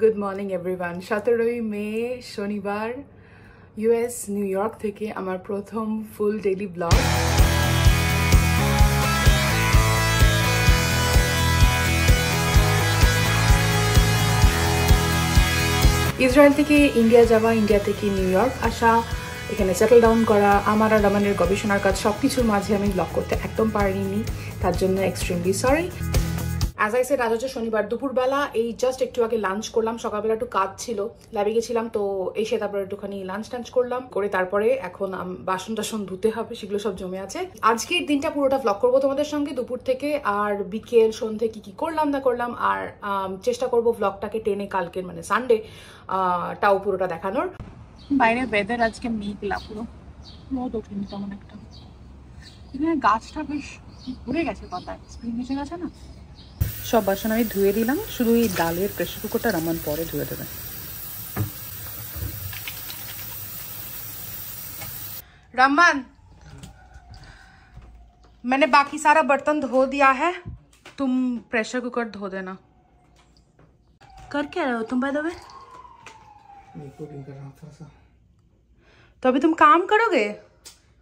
Good morning everyone. 17ই May শনিবার US New York থেকে আমার প্রথম ফুল ডেইলি ব্লগ। ইসরায়েল থেকে ইন্ডিয়া যাওয়া, ইন্ডিয়া থেকে নিউ ইয়র্ক আসা, এখানে সেটেল ডাউন করা, আমার আর রমানের গবেষণার কাজ সব কিছুর মাঝে আমি ব্লগ করতে একদম পারিনি, তার জন্য extremely sorry. As I said, আজ হচ্ছে শনিবার দুপুরবেলা, এই জাস্ট একটু আগে লাঞ্চ করলাম। সকালবেলা একটু কাজ ছিল, ল্যাবে গেছিলাম, তো এসে তারপরে একটুখানি লাঞ্চ টাঞ্চ করলাম, করে তারপরে এখন বাসন টাসন ধুতে হবে, সেগুলো সব জমে আছে। আজকের দিনটা পুরোটা ব্লগ করবো তোমাদের সঙ্গে দুপুর থেকে, আর বিকেল সন্ধ্যে কি করলাম না করলাম, আর চেষ্টা করবো ব্লগটাকে টেনে কালকের মানে সানডে টাও পুরোটা দেখানোর। বাইরে ওয়েদার আজকে মেঘলা, পুরো রোদ ওঠেনি তেমন একটা। এখানে গাছটা বেশ ঘুরে গেছে, পাতায় স্প্রিং এসে গেছে না। সব বাসন আমি ধুয়ে দিলাম, শুধু এই ডালের প্রেসার কুকারটা রমান পরে ধুয়ে দেবে। रमन, मैंने बाकी सारा बर्तन धो दिया है, तुम प्रेशर कुकर धो देना। कर क्या रहे हो तुम बाय द वे? रिकॉर्डिंग कर रहा हूं थोड़ा सा। तो अभी तुम काम करोगे?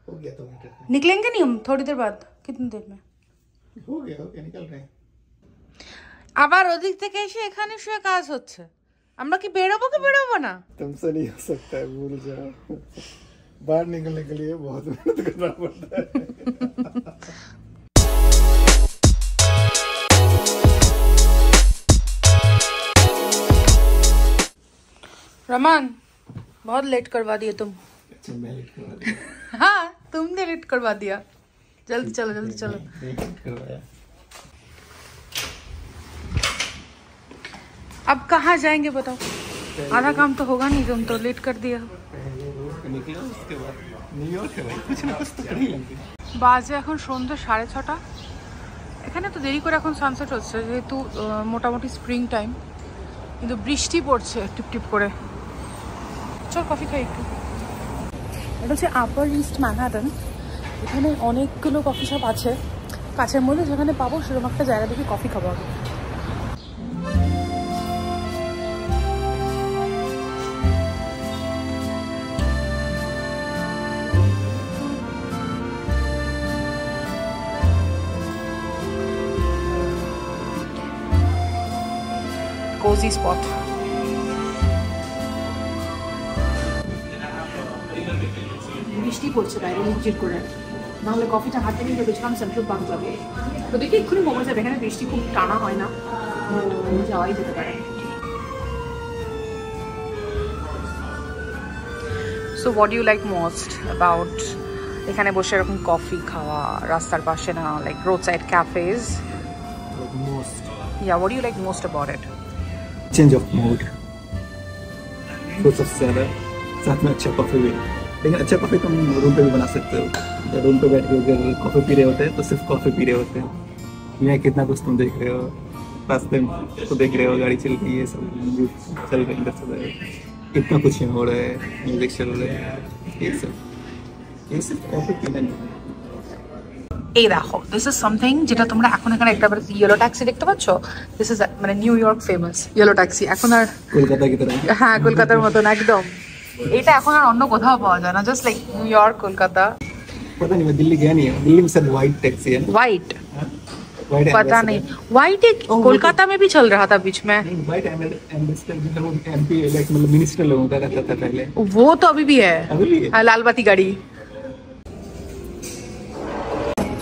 हो गया तो निकलेंगे नहीं हम थोड़ी देर बाद? कितनी देर में? हो गया निकल रहे हैं। আবার ওদিক থেকে এসে এখানে শুয়ে কাজ হচ্ছে। আমরা কি বেরোবো না? तुमसे नहीं हो सकता है, भूल जाओ। बाहर निकलने के लिए बहुत मेहनत करना पड़ता है। रमान, बहुत लेट करवा दिए तुम। अच्छा, मैं लेट करवा दिया? हाँ, तुमने लेट करवा दिया। जल्दी चलो जल्दी चलो। लेट करवाया। अब कहाँ जाएंगे बताओ? आधा काम तो होगा नहीं, तुम तो लेट कर दिया। निकलो उसके बाद न्यूयॉर्क है भाई, कुछ ना कुछ तो कर ही लेंगे। বাজে এখন সন্ধ্যে 6:30। এখানে তো দেরি করে এখন সানসেট হচ্ছে, যেহেতু মোটামুটি স্প্রিং টাইম, কিন্তু বৃষ্টি পড়ছে টিপ টিপ করে। চল কফি খাই একটু। এটা হচ্ছে আপার ইস্ট ম্যানহাটন। এখানে অনেকগুলো কফি শপ আছে, কাছের মধ্যে যেখানে পাবো সেরকম একটা জায়গা দেখে কফি খাবো আগে। cozy spot. বৃষ্টি পড়ছে বাইরে লিকচিট করে, নাহলে কফিটা হাতে নিয়ে ভেবেছিলাম সেন্ট্রাল পার্ক যাবে, তো দেখি এক্ষুনি মোমো যাবে। এখানে বৃষ্টি খুব টানা হয় না, যাওয়াই যেতে পারে। So what do you like most about এখানে বসে এরকম কফি খাওয়া, রাস্তার পাশে না, like roadside cafes? Most. Yeah, what do you like most about it? Change of mood, वो सबसे ज्यादा, साथ में अच्छा कॉफी भी। लेकिन अच्छा कॉफी तुम रूम पे भी बना सकते हो। जब रूम पे बैठ के अगर कॉफी पी रहे होते हैं तो सिर्फ कॉफी पी रहे होते हैं। मैं कितना कुछ तुम देख रहे हो, रास्ते में तो देख रहे हो, गाड़ी चल रही है, सब चल रही है, कितना कुछ हो रहा है, म्यूजिक चल रहा है, ये सिर्फ कॉफी पीना नहीं। এই দেখো, দিস ইজ সামথিং যেটা তোমরা এখন এখানে একটা ইয়েলো ট্যাক্সি দেখতে পাচ্ছ। দিস ইজ মানে new York famous yellow taxi. এখন আর কলকাতা কি तरह, হ্যাঁ কলকাতার মতন একদম। এটা এখন আর অন্য কোথাও পাওয়া যায় না, just like new York, Kolkata. पता नहीं, मैं दिल्ली गया नहीं हूं। दिल्ली में शायद व्हाइट टैक्सी है ना? व्हाइट व्हाइट पता नहीं, व्हाइट कोलकाता में भी चल रहा था बीच में। व्हाइट एम्बेसडर मतलब एमपी लाइक मतलब मिनिस्टर लोगों का रहता था पहले, वो तो अभी भी है, अभी भी है। हाँ, लाल बाती गाड़ी।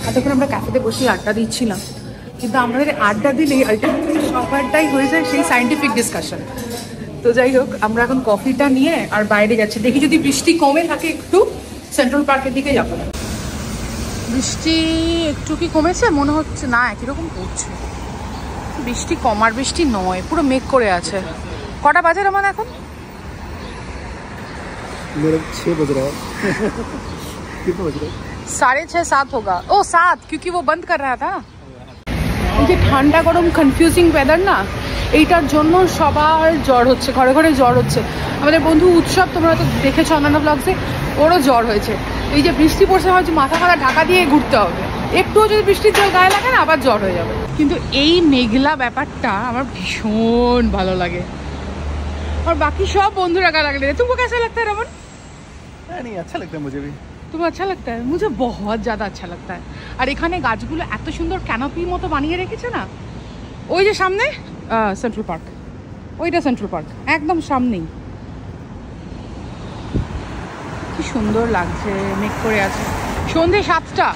এতক্ষণ আমরা ক্যাফেতে বসে আড্ডা দিচ্ছিলাম, কিন্তু আমাদের আড্ডা দিলেই আলটিমেটলি সবারটাই হয়ে যায় সেই সায়েন্টিফিক ডিসকাশন। তো যাই হোক, আমরা এখন কফিটা নিয়ে আর বাইরে যাচ্ছি। দেখি যদি বৃষ্টি কমে থাকে একটু সেন্ট্রাল পার্কের দিকে যাবো। বৃষ্টি একটু কি কমেছে মনে হচ্ছে, না একই রকম পড়ছে। বৃষ্টি কমার বৃষ্টি নয়, পুরো মেঘ করে আছে। কটা বাজে আমার এখন? मेरा 6 बज रहा है। कितना बज रहा है? 6:30 7 होगा। ओ 7, क्योंकि वो बंद कर रहा था। যে ঠান্ডা গরম কনফিউজিং ওয়েদার না, এইটার জন্য সবার জ্বর হচ্ছে, ঘরে ঘরে জ্বর হচ্ছে। আমাদের বন্ধু উৎসব, তোমরা তো দেখেছো অন্যান্য ব্লগসে, ওরও জ্বর হয়েছে। এই যে বৃষ্টি পড়ছে, আমার যে মাথা ফাথা ঢাকা দিয়ে ঘুরতে হবে, একটুও যদি বৃষ্টির জল গায়ে লাগে না আবার জ্বর হয়ে যাবে। কিন্তু এই মেঘলা ব্যাপারটা আমার ভীষণ ভালো লাগে। और बाकी सब বন্ধুরা গালা গালি দেয়। तुमको कैसा लगता है रमन? नहीं अच्छा लगता है मुझे भी। तुम्हें अच्छा लगता है? मुझे बहुत ज़्यादा अच्छा लगता है। আর এখানে গাছগুলো এত সুন্দর ক্যানোপি মতো বানিয়ে রেখেছে না। ওই যে সামনে সেন্ট্রাল পার্ক, ওইটা সেন্ট্রাল পার্ক একদম সামনেই। কি সুন্দর লাগছে, মেঘ করে আছে। সন্ধে 7টা,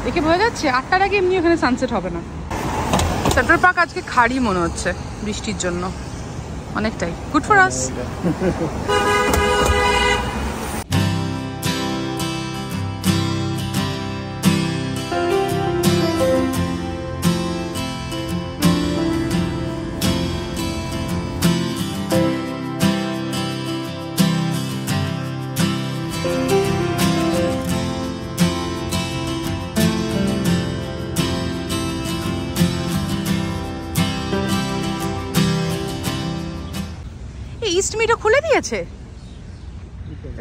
দেখে বোঝা যাচ্ছে 8টার আগে এমনি ওখানে সানসেট হবে না। সেন্ট্রাল পার্ক আজকে খাড়ি মনে হচ্ছে বৃষ্টির জন্য অনেকটাই। Good for us. East Meadow খুলে দিয়েছে,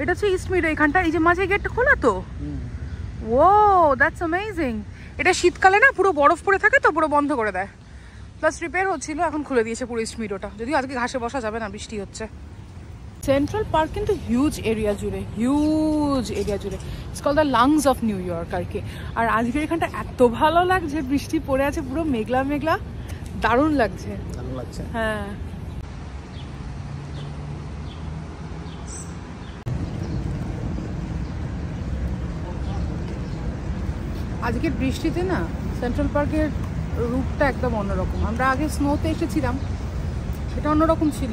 এটা হচ্ছে ইস্ট মিডো। এখানটা এই যে মাঝে গেটটা খোলা তো। ও দ্যাটস অ্যামেজিং। এটা শীতকালে না পুরো বরফ পড়ে থাকে তো পুরো বন্ধ করে দেয়, প্লাস রিপেয়ার হচ্ছিল, এখন খুলে দিয়েছে পুরো ইস্ট মিডোটা। যদিও আজকে ঘাসে বসা যাবে না, বৃষ্টি হচ্ছে। সেন্ট্রাল পার্ক কিন্তু হিউজ এরিয়া জুড়ে, হিউজ এরিয়া জুড়ে। It's call the lungs of New York আর কি। আর আজকের এখানটা এত ভালো লাগছে, বৃষ্টি পড়ে আছে, পুরো মেঘলা মেঘলা, দারুণ লাগছে। হ্যাঁ আজকের বৃষ্টিতে না সেন্ট্রাল পার্কের রূপটা একদম অন্যরকম। আমরা আগে স্নোতে এসেছিলাম, সেটা অন্যরকম ছিল,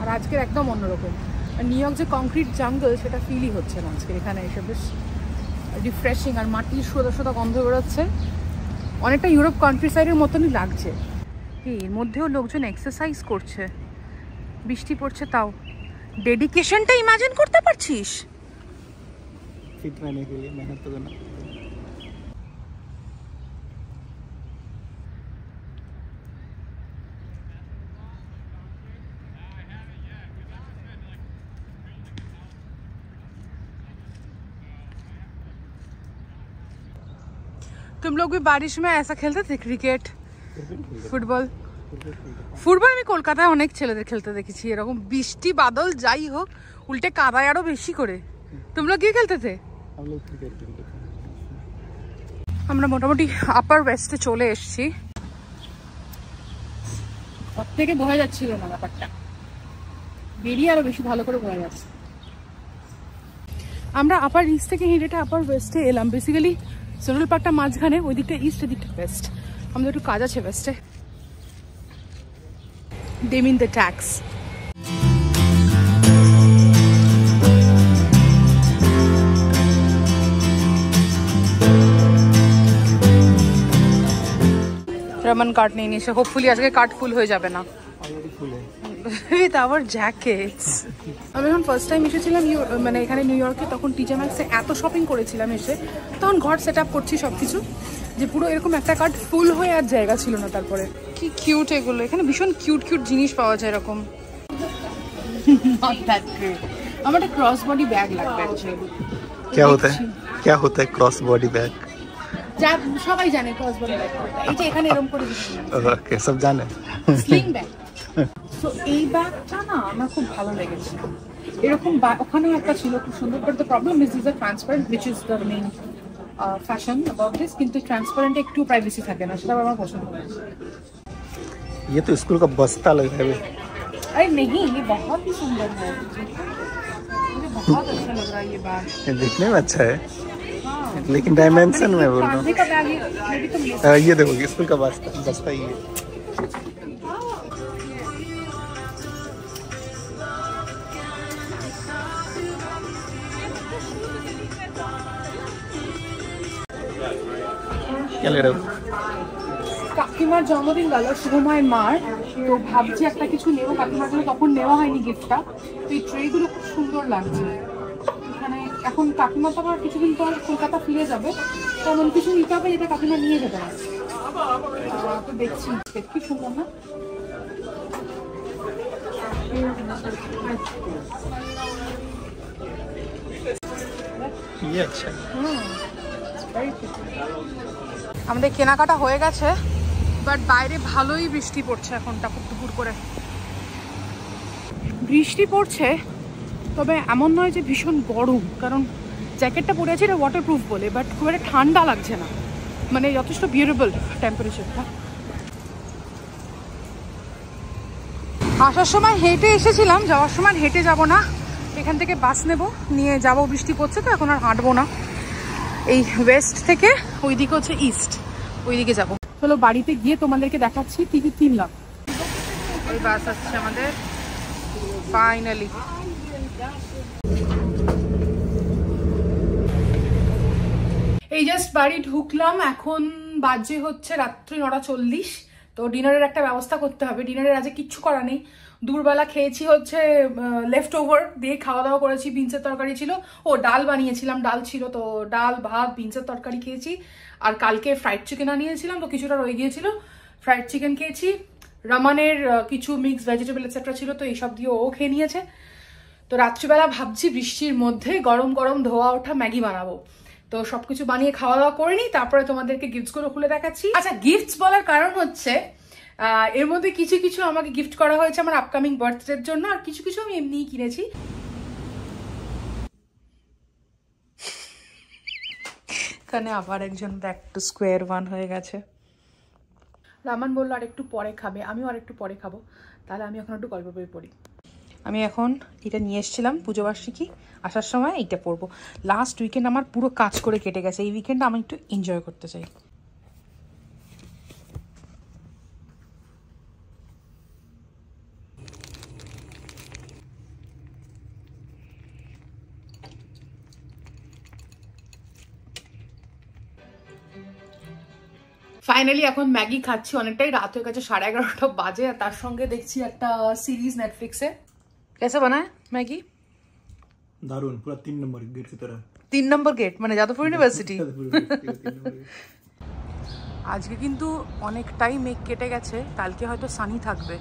আর আজকের একদম অন্যরকম। আর নিউ ইয়র্ক যে কংক্রিট জাঙ্গল সেটা ফিলই হচ্ছে না আজকের এখানে এসে। বেশ রিফ্রেশিং, আর মাটির সোদা সোদা গন্ধ বেরোচ্ছে, অনেকটা ইউরোপ কান্ট্রি সাইডের মতনই লাগছে। এর মধ্যেও লোকজন এক্সারসাইজ করছে, বৃষ্টি পড়ছে তাও। ডেডিকেশনটা ইমাজিন করতে পারছিস? फिट रहने के लिए मेहनत तो करना। तुम लोग भी बारिश में ऐसा खेलते थे? Cricket, football? ফুটবল আমি কলকাতায় অনেক ছেলেদের খেলতে দেখেছি এরকম, বৃষ্টি বাদল যাই হোক, উল্টে কাদায় আরো বেশি করে। তোমরা কি খেলতে থে? আমরা মোটামুটি আপার ওয়েস্টে চলে এসেছি। ওর থেকে বোঝা যাচ্ছিল না ব্যাপারটা, বেরিয়ে আরো বেশি ভালো করে বোঝা যাচ্ছে। আমরা আপার ইস্ট থেকে হেঁটে আপার ওয়েস্টে এলাম। বেসিক্যালি সেন্ট্রাল পার্কটা মাঝখানে, ওই দিকটা ইস্ট, এদিকটা ওয়েস্ট। আমাদের একটু কাজ আছে ওয়েস্টে। They mean the tax. Raman card नहीं निशा, होपफुली आज के कार्ड फुल हो जाবে না। with our jackets। আমি যখন ফার্স্ট টাইম এসেছিলাম মানে এখানে নিউ ইয়র্কে, তখন টিজে ম্যাক্সে এত শপিং করেছিলাম এসে, তখন ঘর সেট আপ করছি সবকিছু, যে পুরো এরকম একটা কার্ড ফুল হয়ে আর জায়গা ছিল না। তারপরে কি কিউট এগুলো, এখানে ভীষণ কিউট কিউট জিনিস পাওয়া যায় এরকম। আমার একটা ক্রস বডি ব্যাগ লাগবে। क्या होता है क्रॉस बॉडी बैग? যা সবাই জানে ক্রস বডি ব্যাগ, এই যে এখানে এরকম করে ওকে সব জানে। Sling bag. সো এই ব্যাগটা না আমার খুব ভালো লেগেছে। এরকম ওখানেও একটা ছিল খুব সুন্দর, but the problem is this are transparent, which is the main fashion about this. কিন্তু ট্রান্সপারেন্টে একটু প্রাইভেসি থাকে না, সেটা আমার পছন্দ হয়। ये तो स्कूल का बस्ता लग रहा है। अरे नहीं, ये बहुत ही सुंदर है, मुझे बहुत अच्छा लग रहा है ये बैग। दिखने में अच्छा है, लेकिन डायमेंशन में बोल रहा हूँ। ये देखो स्कूल का बस्ता ही है। क्या ले रहे हो? কাকিমার জন্মদিন গেল, শুভময় মার, তো ভাবছি একটা কিছু নেবো কাকিমার জন্য। তখন নেওয়া হয়নি গিফটটা, তো এই ট্রেগুলো খুব সুন্দর লাগছে এখানে। এখন কাকিমা তো আমার কিছুদিন পর কলকাতা ফিরে যাবে, তেমন কিছু নিতে হবে যেটা কাকিমা নিয়ে যেতে পারে। তো দেখছি কি সুন্দর না। আমাদের কেনাকাটা হয়ে গেছে, বাট বাইরে ভালোই বৃষ্টি পড়ছে এখন টাপুর টুপুর করে। বৃষ্টি পড়ছে, তবে এমন নয় যে ভীষণ গরম, কারণ জ্যাকেটটা পরে আছে এটা ওয়াটারপ্রুফ বলে, বাট খুব একটা ঠান্ডা লাগছে না, মানে যথেষ্ট বিয়ারেবল টেম্পারেচারটা। আসার সময় হেঁটে এসেছিলাম, যাওয়ার সময় হেঁটে যাব না, এখান থেকে বাস নেব, নিয়ে যাব। বৃষ্টি পড়ছে তো এখন আর হাঁটবো না। এই ওয়েস্ট থেকে ওইদিকে হচ্ছে ইস্ট, ওইদিকে যাব। চলো বাড়িতে গিয়ে তোমাদেরকে দেখাচ্ছি কি কি কিনলাম। এই বাস আসছে আমাদের ফাইনালি। এই জাস্ট বাড়ি ঢুকলাম, এখন বাজে হচ্ছে রাত্রি 9:40। তো ডিনারের একটা ব্যবস্থা করতে হবে। ডিনারের আজকে কিচ্ছু করা নেই। দুপুরবেলা খেয়েছি হচ্ছে লেফট ওভার দিয়ে খাওয়া দাওয়া করেছি। বিনসের তরকারি ছিল, ও ডাল বানিয়েছিলাম, ডাল ছিল, তো ডাল ভাত বিনসের তরকারি খেয়েছি। আর কালকে ফ্রাইড চিকেন আনিয়েছিলাম, তো কিছুটা রয়ে গিয়েছিল, ফ্রাইড চিকেন খেয়েছি। রামানের কিছু মিক্স ভেজিটেবল এটসেট্রা ছিল, তো এইসব দিয়ে ও খেয়ে নিয়েছে। তো রাত্রিবেলা ভাবছি বৃষ্টির মধ্যে গরম গরম ধোয়া ওঠা ম্যাগি বানাবো। তো সবকিছু বানিয়ে খাওয়া দাওয়া করে নিই, তারপরে তোমাদেরকে গিফটস গুলো খুলে দেখাচ্ছি। আচ্ছা, গিফটস বলার কারণ হচ্ছে এর মধ্যে কিছু কিছু আমাকে গিফট করা হয়েছে আমার আপকামিং বার্থডের জন্য, আর কিছু কিছু আমি এমনিই কিনেছি। এখানে আবার একজন ব্যাক টু স্কোয়ার ওয়ান হয়ে গেছে। রামান বললো আর একটু পরে খাবে, আমিও আর একটু পরে খাবো, তাহলে আমি এখন একটু গল্প বই পড়ি। আমি এখন এটা নিয়ে এসেছিলাম পুজো বার্ষিকী, আসার সময় এইটা পরবো। লাস্ট উইকেন্ড আমার পুরো কাজ করে কেটে গেছে, এই উইকেন্ডটা আমি একটু এনজয় করতে চাই। ফাইনালি এখন ম্যাগি খাচ্ছি, অনেকটাই রাত হয়ে গেছে, 11:30 বাজে, আর তার সঙ্গে দেখছি একটা সিরিজ নেটফ্লিক্সে। कैसे बना है मैगी? दारुण, पूरा 3 नंबर गेट की तरह। 3 নম্বর গেট মানে যাদবপুর ইউনিভার্সিটি। আজকে কিন্তু অনেকটাই মেঘ কেটে গেছে, কালকে হয়তো সানি থাকবে,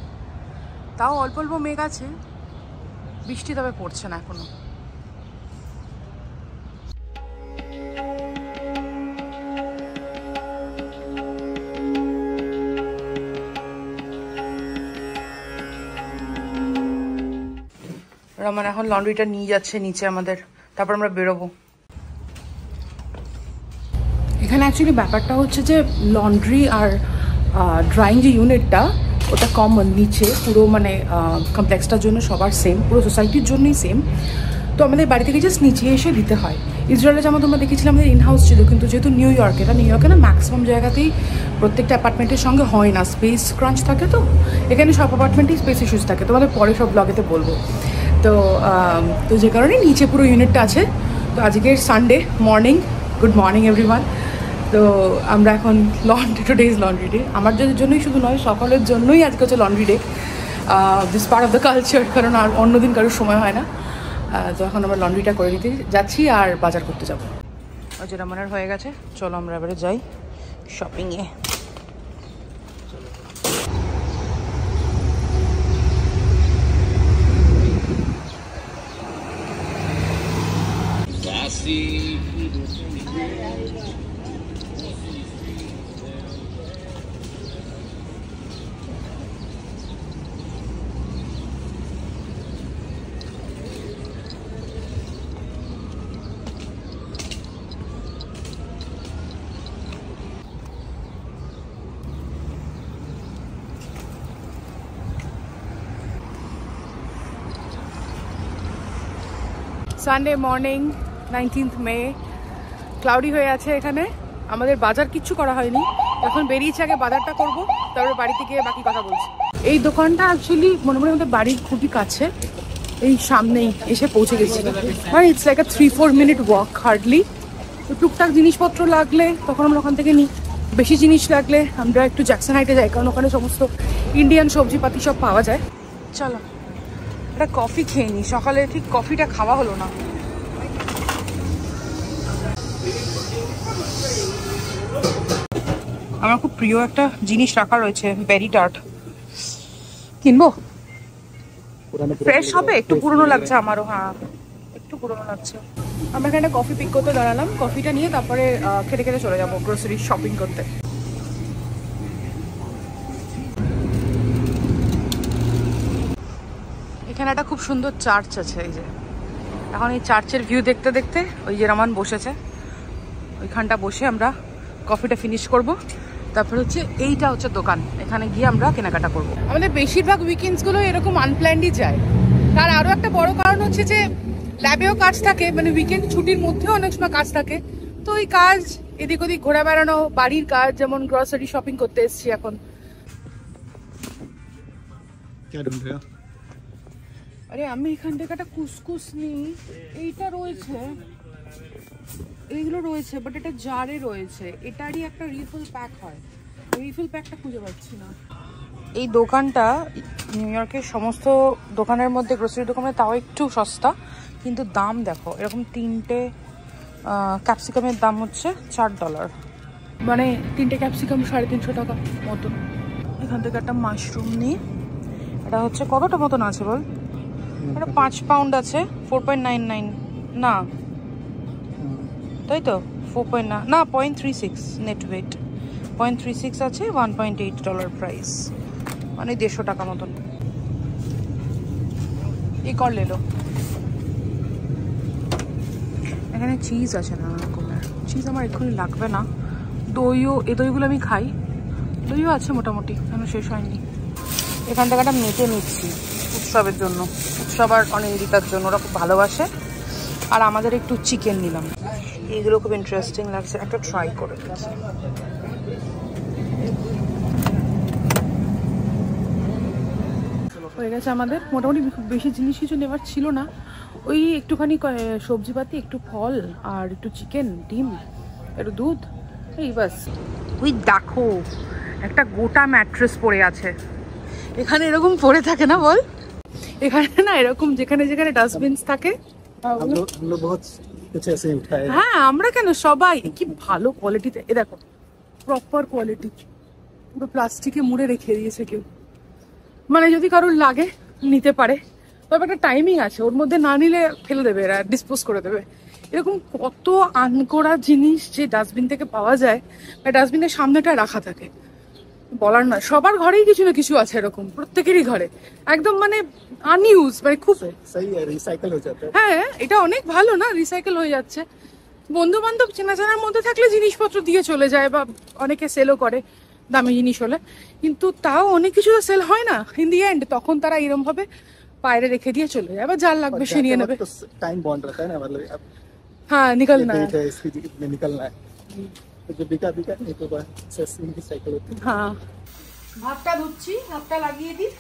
তাও অল্প অল্প মেঘ আছে, বৃষ্টি তবে পড়ছে না এখনো। রমান এখন লন্ড্রিটা নিয়ে যাচ্ছে নিচে আমাদের, তারপর আমরা বেরোবো। এখানে অ্যাকচুয়ালি ব্যাপারটা হচ্ছে যে লন্ড্রি আর ড্রাইং যে ইউনিটটা ওটা কমন নিচে, পুরো মানে কমপ্লেক্সটার জন্য সবার সেম, পুরো সোসাইটির জন্যই সেম। তো আমাদের বাড়ি থেকে জাস্ট নিচে এসে দিতে হয়। ইসরায়েলে যেমন তোমরা দেখেছিলাম আমাদের ইনহাউস ছিল, কিন্তু যেহেতু নিউ ইয়র্কে না ম্যাক্সিমাম জায়গাতেই প্রত্যেকটা অ্যাপার্টমেন্টের সঙ্গে হয় না, স্পেস ক্রাঞ্চ থাকে, তো এখানে সব অ্যাপার্টমেন্টেই স্পেস ইস্যুস থাকে, তোমাদের পরে সব ব্লগেতে বলবো। তো যে কারণে নিচে পুরো ইউনিটটা আছে। তো আজকের Sunday morning, good morning everyone. তো আমরা এখন টুডে ইজ লন্ড্রি ডে, আমার জন্যই শুধু নয় সকলের জন্যই আজকে হচ্ছে laundry day, this part of the culture, কারণ আর অন্যদিন কারোর সময় হয় না। তো এখন আমরা লন্ড্রিটা করে দিতে যাচ্ছি আর বাজার করতে যাবো। ওই যে রামানের হয়ে গেছে, চলো আমরা এবারে যাই শপিংয়ে। সানডে মর্নিং 19th মে, ক্লাউডি হয়ে আছে এখানে। আমাদের বাজার কিচ্ছু করা হয়নি, এখন বেরিয়েছি, আগে বাজারটা করবো, তারপরে বাড়িতে গিয়ে বাকি কথা বলছি। এই দোকানটা অ্যাকচুয়ালি মনে মনে আমাদের বাড়ির খুবই কাছে, এই সামনেই এসে পৌঁছে গেছি, মানে it's like 3-4 minute walk hardly. তো টুকটাক জিনিসপত্র লাগলে তখন আমরা ওখান থেকে নিই, বেশি জিনিস লাগলে আমরা একটু জ্যাকসন হাইটে যাই, কারণ ওখানে সমস্ত ইন্ডিয়ান সবজিপাতি সব পাওয়া যায়। চলো একটা কফি খেয়ে নিই, সকালে ঠিক কফিটা খাওয়া হলো না। আমার খুব প্রিয় একটা জিনিস রাখা রয়েছে, বেরি টার্ট, কিনবো। ফ্রেশ হবে, একটু পুরনো লাগছে আমারও, হ্যাঁ একটু পুরনো লাগছে। আমরা এখানে কফি পিক করতে দাঁড়ালাম, কফিটা নিয়ে তারপরে খেতে খেতে চলে যাবো গ্রোসারি শপিং করতে। এখানে একটা খুব সুন্দর চার্চ আছে, এই যে এখন এই চার্চের ভিউ দেখতে দেখতে ওই যে রমান বসেছে, ওইখানটা বসে আমরা কফিটা ফিনিশ করব। তারপর হচ্ছে এইটা হচ্ছে দোকান, এখানে গিয়ে আমরা কেনাকাটা করব। আমাদের বেশিরভাগ উইকেন্ডসগুলো এরকম আনপ্ল্যান্ডই যায়। তার আরও একটা বড় কারণ হচ্ছে যে ল্যাবেও কাজ থাকে, মানে উইকেন্ড ছুটির মধ্যেও অনেক সময় কাজ থাকে। তো ওই কাজ, এদিক ওদিক ঘোরা বেড়ানো, বাড়ির কাজ, যেমন গ্রসারি শপিং করতে এসেছি এখন। আরে আমি এখান থেকে একটা কুসকুস নিই, এইটা রয়েছে, এইগুলো রয়েছে, বাট এটা জারে রয়েছে, এটারই একটা রিফিল প্যাক হয়, রিফিল প্যাকটা খুঁজে পাচ্ছি না। এই দোকানটা নিউ ইয়র্কের সমস্ত দোকানের মধ্যে, গ্রোসারি দোকানে তাও একটু সস্তা, কিন্তু দাম দেখো, এরকম 3টে ক্যাপসিকামের দাম হচ্ছে $4, মানে 3টে ক্যাপসিকাম 350 টাকা মতন। এখান থেকে একটা মাশরুম নিই, এটা হচ্ছে কতটা মতন আছে বল, এটা 5 পাউন্ড আছে, 4.99 না, তাই তো 0.36 নেট ওয়েট, 0.36 আছে, $1.8 প্রাইস, মানে 150 টাকা মতন। এই কর লেলো। এখানে চিজ আছে না রকমের, চিজ আমার এক্ষুনি লাগবে না। দইও, এই দইগুলো আমি খাই, দইও আছে মোটামুটি, কেন শেষ হয়নি। এখান থেকে একটা মেটে নিচ্ছি উৎসবের জন্য, উৎসব আর অনিন্দিতার জন্য, ওরা খুব ভালোবাসে। আর আমাদের একটু চিকেন নিলাম, এইগুলো খুব ইন্টারেস্টিং লাগছে, একটা ট্রাই করে দিচ্ছি। হয়ে গেছে আমাদের মোটামুটি, বেশি জিনিস কিছু নেওয়ার ছিল না, ওই একটুখানি সবজিপাতি, একটু ফল, আর একটু চিকেন, ডিম, একটু দুধ, এই বাস। ওই দেখো একটা গোটা ম্যাট্রেস পড়ে আছে, এখানে এরকম পড়ে থাকে না বল, এখানে না এরকম যেখানে যেখানে ডাস্টবিনস থাকে। হ্যাঁ আমরা কেন, সবাই। কি ভালো কোয়ালিটিতে, এ দেখো প্রপার কোয়ালিটি, পুরো প্লাস্টিকে মুড়ে রেখে দিয়েছে কেউ, মানে যদি কারোর লাগে নিতে পারে, তবে একটা টাইমিং আছে, ওর মধ্যে না নিলে ফেলে দেবে এরা, ডিসপোজ করে দেবে। এরকম কত আনকোড়া জিনিস যে ডাস্টবিন থেকে পাওয়া যায়, ডাস্টবিনের সামনেটা রাখা থাকে, বলার না। সবার ঘরেই কিছু না কিছু আছে এরকম, প্রত্যেকেরই ঘরে, একদম মানে আনইউজ, মানে খুব রিসাইকেল হয়ে যাচ্ছে। হ্যাঁ এটা অনেক ভালো না, রিসাইকেল হয়ে যাচ্ছে। বন্ধু বান্ধব চেনাজানার মধ্যে থাকলে জিনিসপত্র দিয়ে চলে যায়, বা অনেকে সেলও করে দামি জিনিস হলে, কিন্তু তাও অনেক কিছু তো সেল হয় না ইন দি এন্ড, তখন তারা এরকম ভাবে বাইরে রেখে দিয়ে চলে যায়, আবার যার লাগবে সে নিয়ে নেবে। टाइम बॉन्ड रहता है ना, मतलब हाँ निकलना है, इसकी निकलना है, जो बिका बिका नहीं तो बस रिसाइकल होती है। हाँ ভাতটা ধুচ্ছি, ভাতটা লাগিয়ে দিই।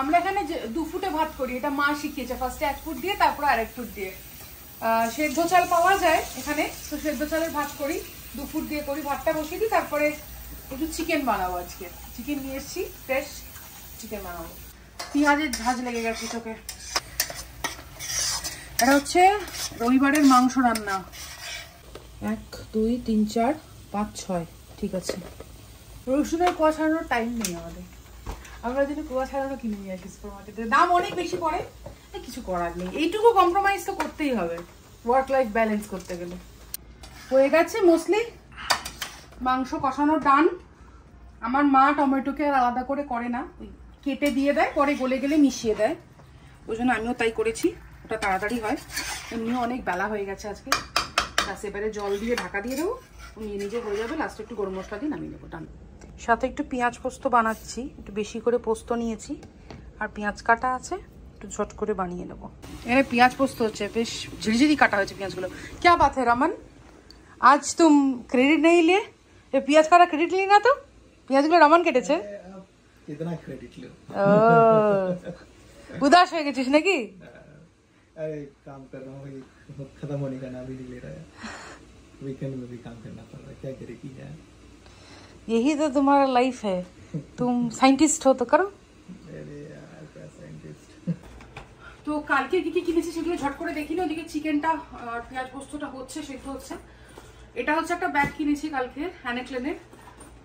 আমরা এখানে 2 ফুটে ভাত করি, এটা মা শিখিয়েছে, ফার্স্টে 1 ফুট দিয়ে তারপর আরেক ফুট দিয়ে। সেদ্ধ চাল পাওয়া যায় এখানে, তো সেদ্ধ চালের ভাত করি, 2 ফুট দিয়ে করি। ভাতটা বসিয়ে দিই, তারপরে একটু চিকেন বানাবো। আজকে চিকেন নিয়ে এসেছি, ফ্রেশ চিকেন বানাবো। পেঁয়াজের ঝাঁজ লেগে গেছে চোখে। এটা হচ্ছে রবিবারের মাংস রান্না। 1 2 3 4 5 6, ঠিক আছে। রসুনের কোয়া ছাড়ানোর টাইম নেই আমাদের, আমরা যদি কোয়া ছাড়ানো কিনে নিয়ে আসি সুপার মার্কেটে, দাম অনেক বেশি পড়ে, কিছু করার নেই, এইটুকু কম্প্রোমাইজ তো করতেই হবে ওয়ার্ক লাইফ ব্যালেন্স করতে গেলে। হয়ে গেছে মোস্টলি মাংস কষানো ডান। আমার মা টমেটোকে আর আলাদা করে করে না, কেটে দিয়ে দেয়, পরে গলে গেলে মিশিয়ে দেয়, ওই জন্য আমিও তাই করেছি, ওটা তাড়াতাড়ি হয়। এমনিও অনেক বেলা হয়ে গেছে আজকে, ব্যাস এবারে জল দিয়ে ঢাকা দিয়ে দেবো, নিয়ে নিজে হয়ে যাবে, লাস্টে একটু গরম মশলা দিয়ে নামিয়ে নেবো, ডান। সাথে একটু পেঁয়াজ পোস্ত বানাচ্ছি, একটু বেশি করে পোস্ত নিয়েছি, আর পেঁয়াজ কাটা আছে, একটু ঝট করে বানিয়ে নেবো। এখানে পেঁয়াজ পোস্ত হচ্ছে, বেশ ঝিরিঝিরি কাটা হয়েছে পেঁয়াজগুলো। क्या बात है रमन, आज तुम क्रेडिट नहीं लिए? ये प्याज काटा क्रेडिट ली ना, तो পেঁয়াজগুলো রমন কেটেছে। कितना क्रेडिट लो, उदास হয়ে গেছিস নাকি? अरे काम कर रहा हूँ, खत्म होने का नाम ही नहीं ले रहा है, वीकेंड में भी काम करना पड़ रहा है, क्या करेगी यार, यही तो तुम्हारा लाइफ है, तुम साइंटिस्ट हो तो करो। अरे यार क्या साइंटिस्ट। তো কালকে কি কি কিনেছি সেগুলো ঝট করে দেখিনি, ওদিকে চিকেনটা আর পেঁয়াজ পোস্তটা হচ্ছে, সেদ্ধ হচ্ছে। এটা হচ্ছে একটা ব্যাগ কিনেছি কালকে হ্যানেক্লেনের,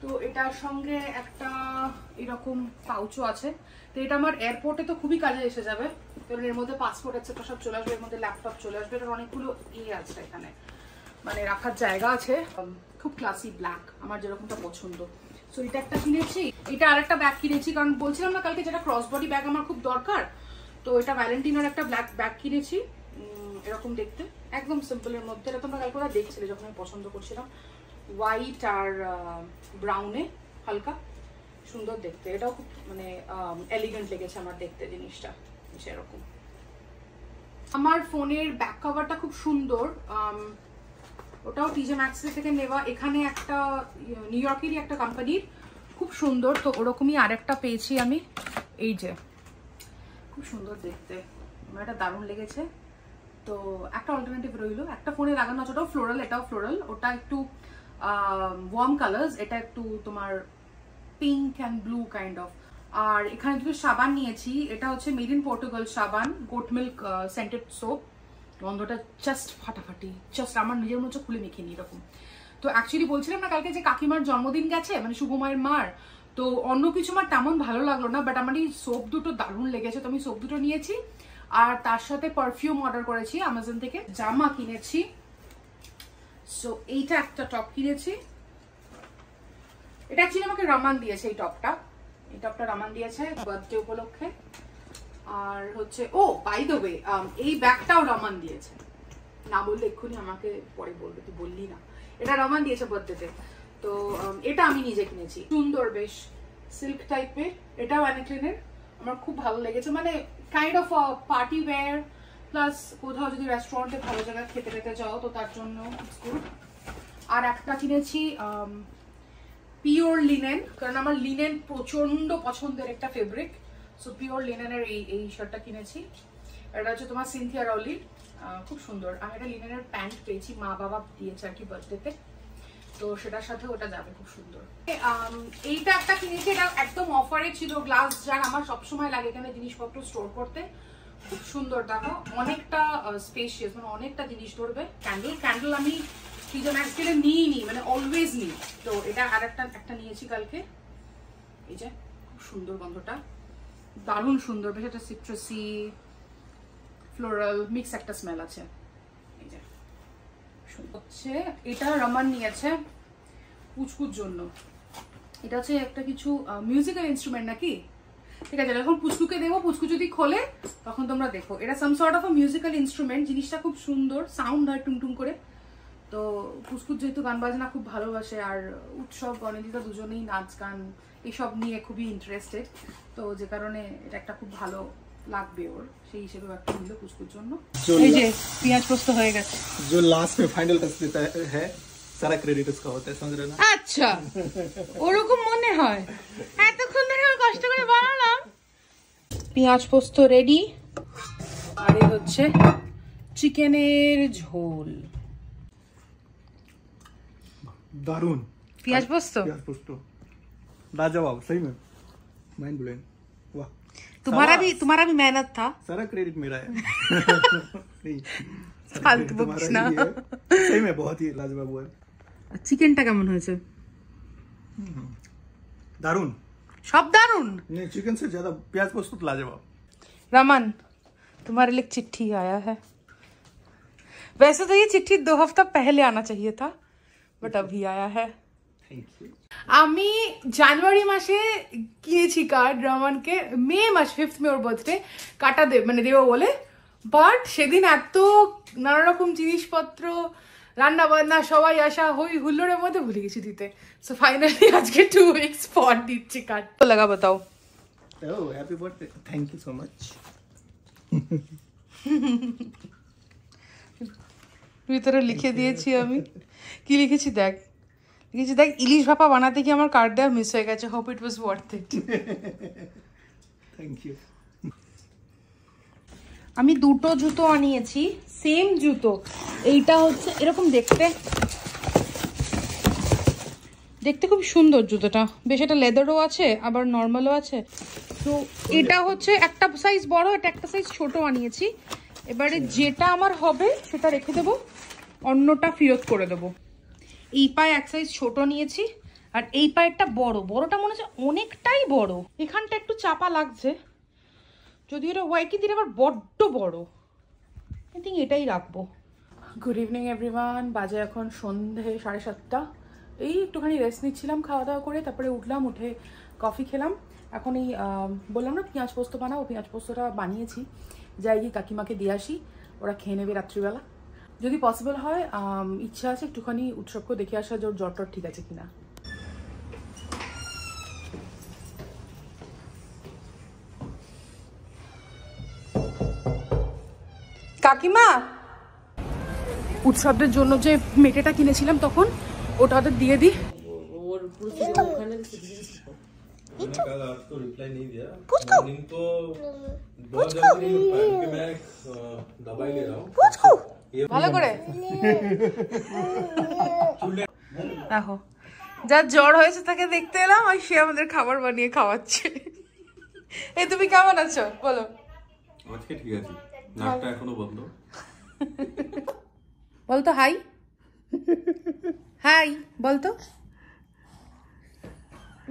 তো এটার সঙ্গে একটা এরকম পাউচও আছে, তো এটা আমার এয়ারপোর্টে তো খুবই কাজে এসে যাবে, কারণ এর মধ্যে পাসপোর্ট এটসেট্রা সব চলে আসবে, এর মধ্যে ল্যাপটপ চলে আসবে, এটার অনেকগুলো আছে এখানে, মানে রাখার জায়গা আছে, খুব ক্লাসি ব্ল্যাক, আমার যেরকমটা পছন্দ। সো এটা একটা কিনেছি, এটা আরেকটা ব্যাগ কিনেছি, কারণ বলছিলাম না কালকে যেটা ক্রস বডি ব্যাগ আমার খুব দরকার, তো এটা ভ্যালেন্টিনোর একটা ব্ল্যাক ব্যাগ কিনেছি, এরকম দেখতে, একদম সিম্পলের মধ্যে। এটা তোমরা কালকে দেখছিলে যখন আমি পছন্দ করছিলাম, হোয়াইট আর ব্রাউনে, হালকা সুন্দর দেখতে। এটাও খুব মানে এলিগেন্ট লেগেছে আমার দেখতে জিনিসটা, সেরকম। আমার ফোনের ব্যাক কভারটা খুব সুন্দর, ওটাও টিজে ম্যাক্স থেকে নেওয়া। এখানে একটা নিউ ইয়র্কেরই একটা কোম্পানির, খুব সুন্দর। তো ওরকমই আরেকটা পেয়েছি আমি, এই যে, খুব সুন্দর দেখতে, আমার এটা দারুণ লেগেছে। তো একটা অল্টারনেটিভ রইলো, একটা ফোনে লাগানো আছে, ওটাও ফ্লোরাল, এটাও ফ্লোরাল। ওটা একটু ওয়ার্ম কালার্স, এটা একটু তোমার pink and blue kind of. আর এখানে দুটো সাবান নিয়েছি, এটা হচ্ছে মেড ইন পর্তুগাল সাবান, গোট মিল্ক সেন্টেড সোপ। গন্ধটা জাস্ট ফাটাফাটি, জাস্ট আমার নিজের মধ্যে খুলে মেখে নি এরকম। তো অ্যাকচুয়ালি বলছিলাম না কালকে যে কাকিমার জন্মদিন গেছে, মানে শুভমায়ের মার, তো অন্য কিছু আমার তেমন ভালো লাগলো না, বাট আমার এই সোপ দুটো দারুণ লেগেছে, তো আমি সোপ দুটো নিয়েছি। আর তার সাথে পারফিউম অর্ডার করেছি অ্যামাজন থেকে, জামা কিনেছি। সো এইটা একটা টপ কিনেছি, এটা অ্যাকচুয়ালি আমাকে রমান দিয়েছে, এই টপটা রমান দিয়েছে বার্থডে উপলক্ষে। আর হচ্ছে, ও বাই দ্য ওয়ে, এই ব্যাগটাও রমান দিয়েছে, না বললে এক্ষুনি আমাকে পরে বলবে তুই বললি না। এটা রমান দিয়েছে বার্থডেতে। তো এটা আমি নিজে কিনেছি, সুন্দর বেশ সিল্ক টাইপের, এটাও অ্যানিক্লিনের, আমার খুব ভালো লেগেছে, মানে kind off party wear plus কোথাও যদি রেস্টুরেন্টে ভালো জায়গায় খেতে খেতে যাও তো তার জন্য ইটস গুড। আর একটা কিনেছি পিওর লিনেন, কারণ আমার লিনেন প্রচন্ড পছন্দের একটা ফেব্রিক। সো পিওর লিনেনের এই শার্টটা কিনেছি, এটা হচ্ছে তোমার সিনথিয়া রলির, খুব সুন্দর। আমি একটা লিনেনের প্যান্ট পেয়েছি, মা বাবা দিয়েছে আর কি বার্থডেতে, তো সেটার সাথে ওটা যাবে, খুব সুন্দর। এইটা একটা কিনেছি, এটা একদম অফারে ছিল, গ্লাস জার আমার সবসময় লাগে এখানে জিনিসপত্র স্টোর করতে, খুব সুন্দর। দেখো অনেকটা স্পেশিয়াস, মানে অনেকটা জিনিস ধরবে। ক্যান্ডেল আমি টিজে ম্যাক্স থেকে নিইনি, মানে অলওয়েজ নিই। তো এটা আর একটা নিয়েছি কালকে, এই যে, খুব সুন্দর গন্ধটা, দারুণ সুন্দর, বেশ একটা সিট্রাসি ফ্লোরাল মিক্স একটা স্মেল আছে। এই যে হচ্ছে, এটা রমান নিয়েছে পুচকুর জন্য, এটা হচ্ছে একটা কিছু মিউজিক্যাল ইনস্ট্রুমেন্ট নাকি, ঠিক আছে, যখন পুচকুকে দেবো, পুচকু যদি খোলে তখন তোমরা দেখো। এটা some sort of a musical instrument, জিনিসটা খুব সুন্দর, সাউন্ড হয় টুংটুং করে। তো পুচকুর যেহেতু গান বাজনা খুব ভালোবাসে, আর উৎসব গণেদিতা দুজনেই নাচ গান এইসব নিয়ে খুবই ইন্টারেস্টেড, তো যে কারণে এটা একটা খুব ভালো লাগবে ওর, সেই হিসেবে একটা নিল পুচকুর জন্য। এই যে পেঁয়াজ পোস্ত হয়ে গেছে, जो लास्ट में फाइनल टच देता है सारा क्रेडिट उसका होता है, समझ रहे ना? আচ্ছা, ওরকম মনে হয়, এতক্ষণ ধরে আমি কষ্ট করে বানালাম। পেঁয়াজ পোস্ত রেডি, আর এই হচ্ছে চিকেনের ঝোল, दारुण পেঁয়াজ পোস্ত लाजवाब, सही में माइंड ब्लोइंग, वाह। तुम्हारा भी मेहनत था, सारा क्रेडिट मेरा है। नहीं, फालतू बकना, सही में बहुत ही लाजवाब हुआ है। চিকেনটা কেমন হয়েছে? दारुण, সব দারুন। नहीं चिकन से ज्यादा प्याज पोस्त तो लाजवाब। रमन, तुम्हारे लिए चिट्ठी आया है। वैसे तो ये चिट्ठी 2 हफ्ता पहले आना चाहिए था, बट अभी आया है। Thank you. আমি জানুয়ারি মাসে কিনেছি কার্ড রমনকে, মে মাস 5th মে ওর বার্থডে, কাটা মানে দেবো বলে, বাট সেদিন এত নানা রকম জিনিসপত্র, রান্না বান্না, সবাই আসা, হই হুল্লোড়ের মধ্যে ভুলে গেছি দিতে। সো ফাইনালি আজকে 2 weeks পর দিচ্ছি কার্ড। তো লাগা বাতাও। Oh, happy birthday. Thank you so much. ভিতরে লিখে দিয়েছি আমি, কি লিখেছি দেখ, লিখেছি দেখ, ইলিশ ভাপা বানাতে গিয়ে আমার কার্ড দেওয়া মিস হয়ে গেছে, hope it was worth it. Thank you. আমি দুটো জুতো আনিয়েছি, সেম জুতো। এইটা হচ্ছে এরকম দেখতে, দেখতে খুব সুন্দর জুতোটা, বেশ একটা লেদারও আছে আবার নর্মালও আছে। তো এটা হচ্ছে একটা সাইজ বড়, এটা একটা সাইজ ছোট আনিয়েছি। এবারে যেটা আমার হবে সেটা রেখে দেবো, অন্যটা ফেরত করে দেবো। এই পায়ে এক সাইজ ছোট নিয়েছি, আর এই পায়েরটা বড়, বড়টা মনে হচ্ছে অনেকটাই বড়, এখানটা একটু চাপা লাগছে, যদি এটা ওয়াইকি দিলে আবার বড্ড বড়। আই থিঙ্ক এটাই রাখবো। গুড ইভিনিং এভরিওয়ান, বাজে এখন সন্ধে 7:30। এই একটুখানি রেস্ট নিচ্ছিলাম খাওয়া দাওয়া করে, তারপরে উঠলাম, উঠে কফি খেলাম। এখন এই বললাম না পেঁয়াজ পোস্ত বানাবো, পেঁয়াজ পোস্তটা বানিয়েছি, যাই গিয়ে কাকিমাকে দিয়ে আসি, ওরা খেয়ে নেবে রাত্রিবেলা। যদি পসিবল হয় ইচ্ছা আছে একটুখানি উৎসবকে দেখে আসা যে ওর জ্বর টর ঠিক আছে কিনা। কাকিমা উৎসবদের জন্য যে মেটেটা কিনেছিলাম তখন ওটা ওদের দিয়ে দিই। कल आपको रिप्लाई नहीं दिया, मॉर्निंग को 2 जल्दी नहीं उठ पाया क्योंकि मैं दवाई ले रहा हूँ। ভালো করে দেখো, যার জ্বর হয়েছে তাকে দেখতে এলাম আর সে আমাদের খাবার বানিয়ে খাওয়াচ্ছে। এই তুমি কেমন আছো বলো? আজকে ঠিক আছে, নাকটা এখনো বন্ধ। বলতো হাই, হাই বলতো,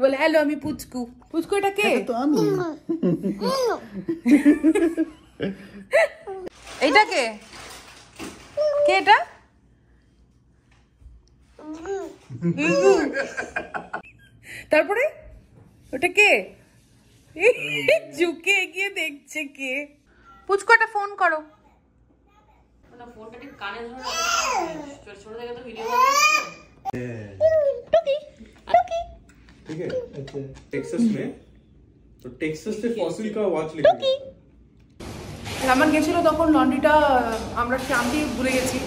বলে হ্যালো আমি পুচকু। পুচকু এটা কে? তো আমি। এইটা কে? কে এটা? তারপরে ওটা কে? ঝুঁকে এগিয়ে দেখছে কে? পুচকু একটা ফোন করো। ফোনটা ঠিক কানে ধরে ছোট থেকে তো ভিডিও ठीक है, टेक्सास में तो टेक्सास से फॉसिल का वॉच लेके রামান গেছিল তখন লন্ড্রিটা আমরা আনতে ভুলে গেছি,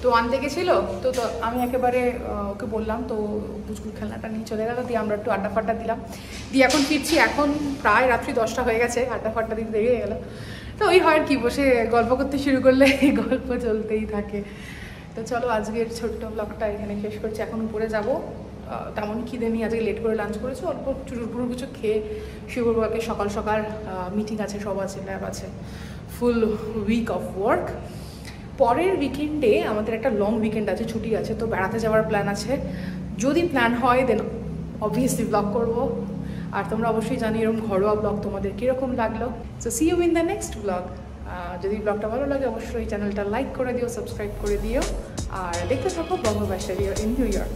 তো আনতে গেছিল তো আমি একেবারে ওকে বললাম, তো পুচকুর খেলনাটা নিয়ে চলে গেল, দিয়ে আমরা একটু আড্ডা ফাড্ডা দিলাম, দিয়ে এখন ফিরছি। এখন প্রায় রাত্রি 10টা হয়ে গেছে, আড্ডা ফাড্ডা দিতে দেরি হয়ে গেল। তো ওই হয় আর কি, বসে গল্প করতে শুরু করলে গল্প চলতেই থাকে। তো চলো আজকের ছোট্ট ব্লগটা এখানে শেষ করছি। এখন উপরে যাব, তেমন খিদে নিয়ে আজকে লেট করে লাঞ্চ করেছি, অল্প চুরুপুরু কিছু খেয়ে শুভবাকে সকাল সকাল মিটিং আছে, সব আছে, ল্যাব আছে, ফুল উইক অফ ওয়ার্ক। পরের উইকেন্ডে আমাদের একটা লং উইকেন্ড আছে, ছুটি আছে, তো বেড়াতে যাওয়ার প্ল্যান আছে। যদি প্ল্যান হয় দেন অবভিয়াসলি ব্লগ করবো। আর তোমরা অবশ্যই জানি এরকম ঘরোয়া ব্লগ তোমাদের কীরকম লাগলো। So see you in the next blog. যদি ব্লগটা ভালো লাগে অবশ্যই চ্যানেলটা লাইক করে দিও, সাবস্ক্রাইব করে দিও, আর দেখতে থাকো বঙ্গবাসারি ইন নিউ ইয়র্ক।